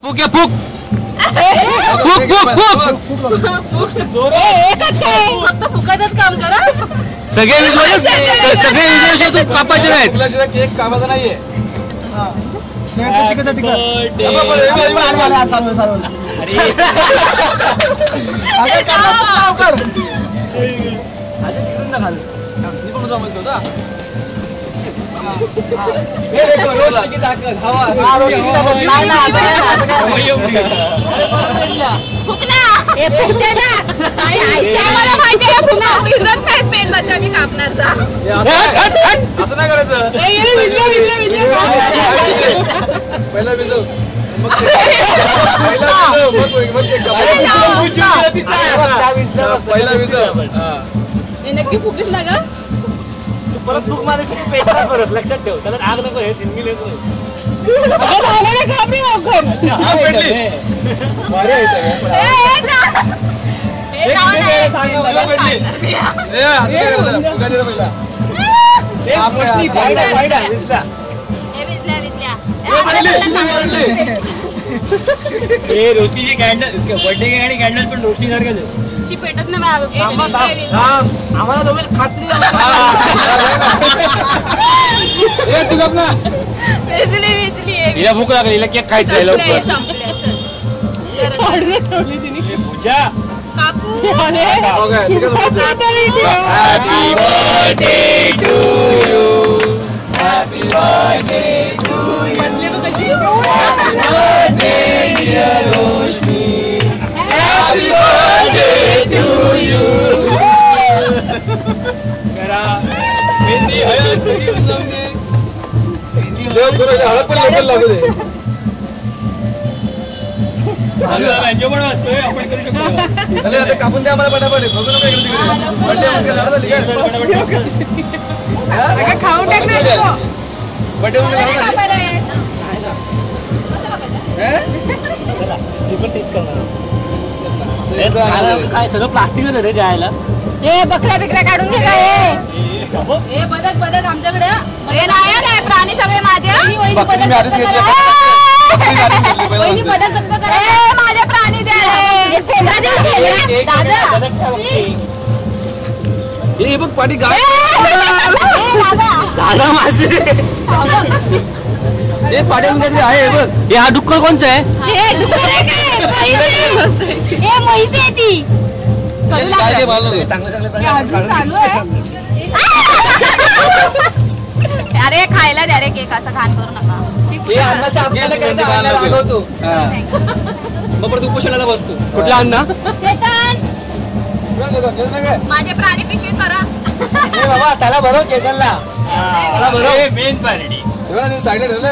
फुक या फुक फुक फुक फुक एकच काय फक्त फुकायचंच काम करा. सगळे विजय तू कापायचे नाहीत. केक कापायचा नाहीये. असं नाही करायचं. पहिला भिजव पहिला भिजव. नक्की फुकलीच ना ग. परत फुक मारायचं की पेटणार परत. लक्षात ठेव त्याला आग नको. हे चिमणी नको. रोशनीची कॅन्डल बर्थडे केक आणि कॅन्डल पण रोशनी सारखं पेटत नाही. आम्हाला दोघे खात्री हिला भूक लागली. हिला केक खायचा आहे लवकर. पूजा काकू happy birthday to you. Happy birthday to you. Happy birthday dear Roshni. Happy birthday to you. Mehndi हळद हळद पण लवकर लागू दे. आपण करू शकतो. कापून द्या मला पटापट. खाऊन काय सगळं प्लास्टिकच आहे जायला. हे बकऱ्या बिकऱ्या काढून घे काय. हे बदक बदक आमच्याकडे हे नाही प्राणी सगळे माझे. वहिनी बदक जप्त करा. माझे प्राणी द्या. हे बघ पाठी गाय झाला माझे. हे पाड्यातून काहीतरी आहे बघ. हे हा डुक्कर कोणचं आहे? म्हैस आहे ती. चालू आहे. अरे खायला द्या रे केक. असं घाण करू नका. मग परत उपोषणाला बसतो. कुठला अण्णा? चेतन माझे प्राणी पिशवी करा. बाबा त्याला भरव. चेतनला त्याला भरव. मेन पार्टी साईडला ठेवलं.